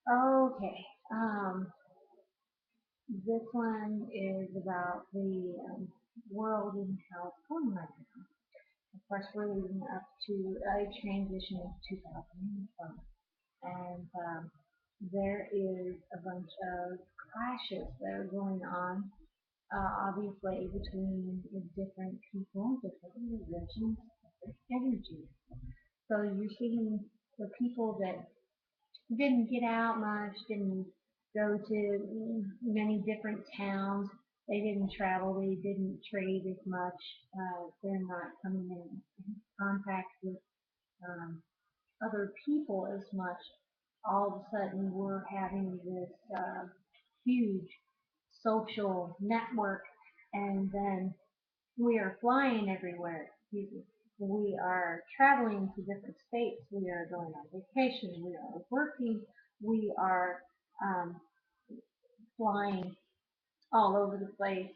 Okay. This one is about the world and how it's going right now. Of course, we're leading up to a transition of 2012, and there is a bunch of clashes that are going on, obviously, between different people, different religions, different energies. So you're seeing the people that didn't get out much, didn't go to many different towns. They didn't travel. They didn't trade as much. They're not coming in contact with um, other people as much. All of a sudden, we're having this huge social network, and then we are flying everywhere. Excuse me. We are traveling to different states. We are going on vacation. We are working. We are um, flying all over the place.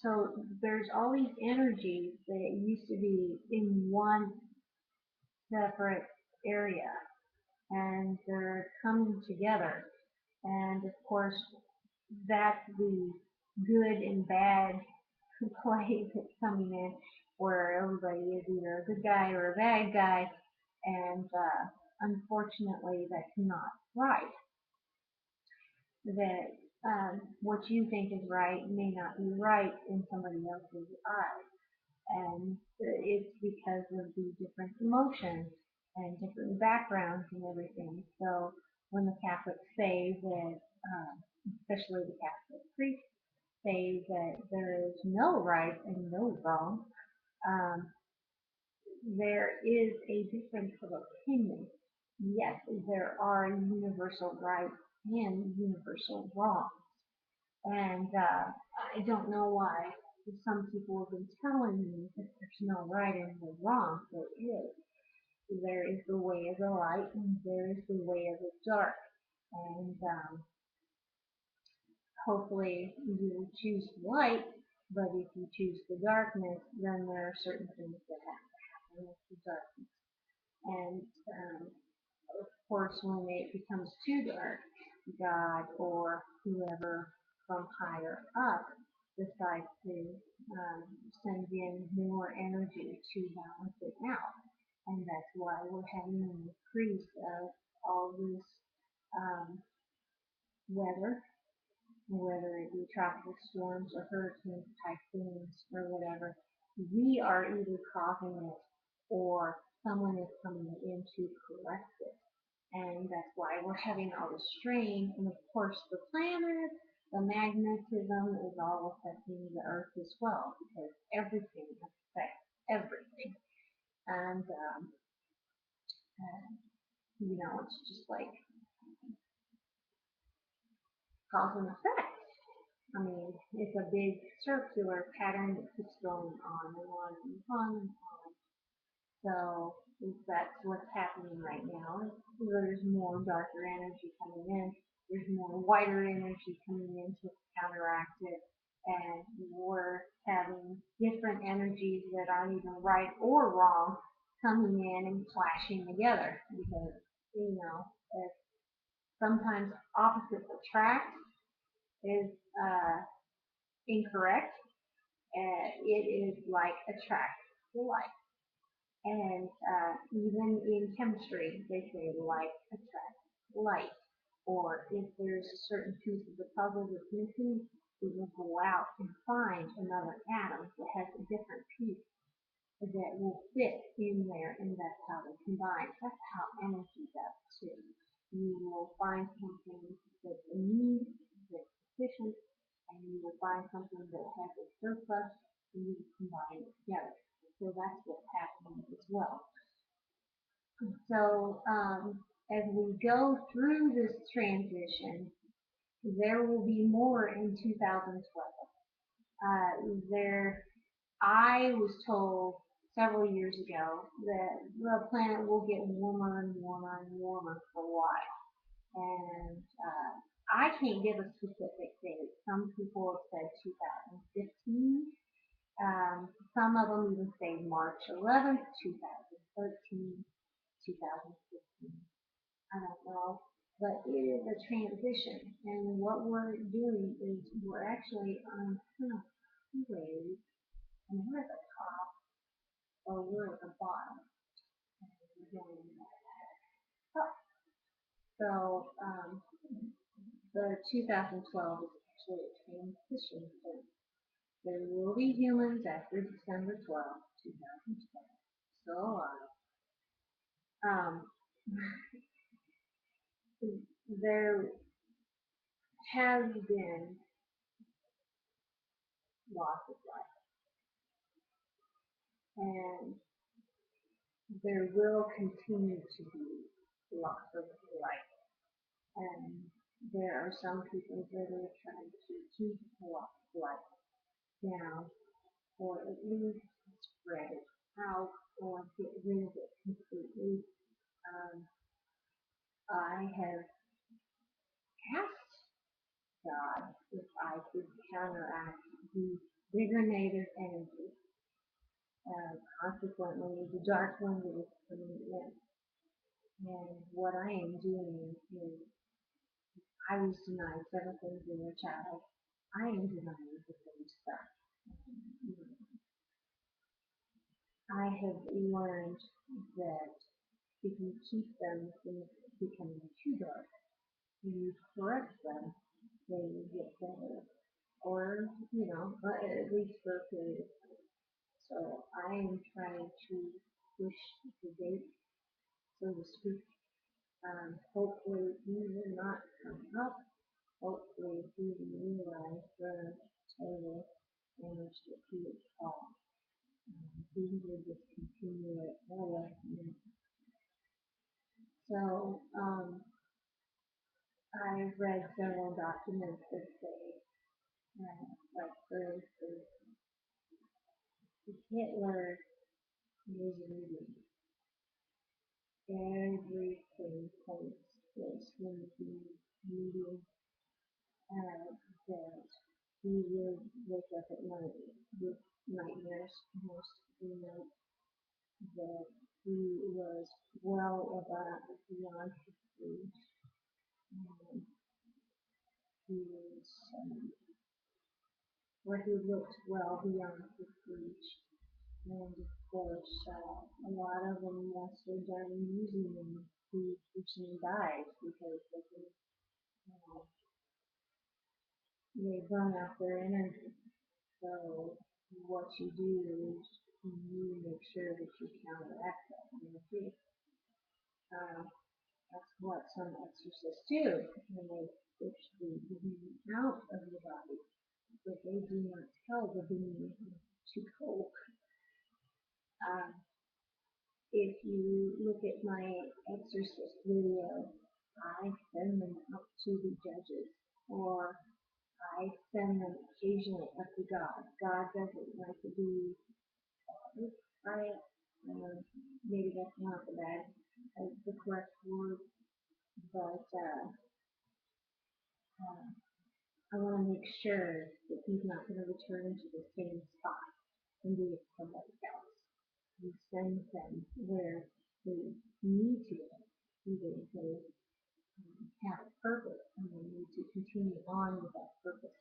So there's all these energies that used to be in one separate area, and they're coming together. And of course, that's the good and bad play that's coming in, where everybody is either a good guy or a bad guy, and unfortunately, that's not right. That what you think is right may not be right in somebody else's eyes, and it's because of the different emotions and different backgrounds and everything. So when the Catholics say that, especially the Catholic priests say that there is no right and no wrong, um, there is a difference of opinion. Yes, there are universal rights and universal wrongs. And I don't know why some people have been telling me that there's no right and no wrong. There is. There is the way of the light and there is the way of the dark. And hopefully you will choose light, but if you choose the darkness, then there are certain things that have to happen with the darkness. And of course, when it becomes too dark, God or whoever from higher up decides to send in more energy to balance it out. And that's why we're having an increase of all this um, weather, whether it be tropical storms or hurricanes, typhoons, or whatever. We are either causing it or someone is coming in to correct it. And that's why we're having all the strain. And of course, the planets, the magnetism is all affecting the Earth as well because everything affects everything. And, it's just like cause and effect. I mean, it's a big circular pattern that keeps going on and on and on and on. So that's what's happening right now. There's more darker energy coming in. There's more whiter energy coming in to counteract it. And we're having different energies that aren't even right or wrong coming in and clashing together because, if sometimes opposites attract is incorrect. It is like attract like. And even in chemistry, they say like attracts like. Or if there's a certain piece of the puzzle that's missing, we will go out and find another atom that has a different piece that will fit in there, and that's how they combine. That's how energy does too. You will find something that's a need, that's sufficient, and you will find something that has a surplus, and you combine it together. So that's what's happening as well. So as we go through this transition, there will be more in 2012. I was told several years ago that the planet will get warmer and warmer and warmer for a while. And I can't give a specific date. Some people have said 2015. Some of them even say March 11th, 2013, 2015. I don't know. but it is a transition. And what we're doing is we're actually on kind of two waves, and we're at the top or we're at the bottom. And we're going up. So the 2012 is actually a transition point. There will be humans after December 12th, 2012. So there has been loss of life, and there will continue to be loss of life. And there are some people that are trying to keep the loss of life down, or at least spread it out, or get rid of it completely. Um, I have asked God if I could counteract the bigger native energy. Consequently, the dark one that is coming in. And what I am doing is, I was denied several things as a child. I am denying the same stuff. I have learned that if you keep them from becoming too dark, you correct them, they get better. Or, at least for a period of time. So I am trying to push the date, so to speak. Hopefully he will not come up. Hopefully he will realize the total damage that he has caused. He will just continue it all way. So I've read several documents that say, like for instance, Hitler was reading everything points was when he needed that he would wake up at night with nightmares most of the night, that he was well above beyond his age, and he was where he looked well beyond his age. And of course, a lot of them, once they're done using them, the person dies because uh, they burn out their energy. So what you do is you make sure that you counteract that energy. That's what some exorcists do when they push the demon out of the body, but they do not tell the demon to cope. Um, if you look at my exorcist video, I send them up to the judges, or I send them occasionally up to God. God doesn't like to be quiet. Maybe that's not the correct word, but uh, I want to make sure that he's not going to return to the same spot and do it somebody else. He sends them where they need to go, either they have a purpose and they need to continue on with that purpose.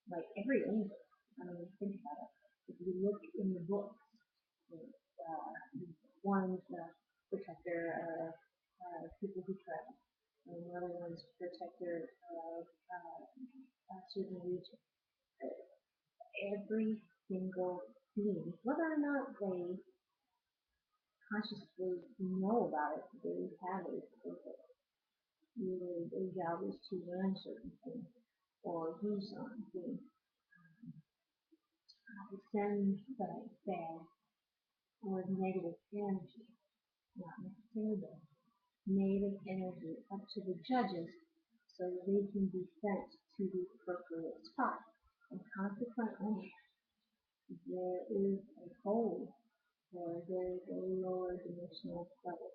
Like every angel, I mean, think about it. If you look in the books, one's a protector of people who travel, and another one's protector of a certain region. Every single being, whether or not they consciously know about it, they have a purpose. Either their job is to learn certain things or do something. Send the bad or negative energy, not necessarily bad, negative energy up to the judges so they can be sent to the appropriate spot. And consequently, there is a hole, or there is a lower dimensional level.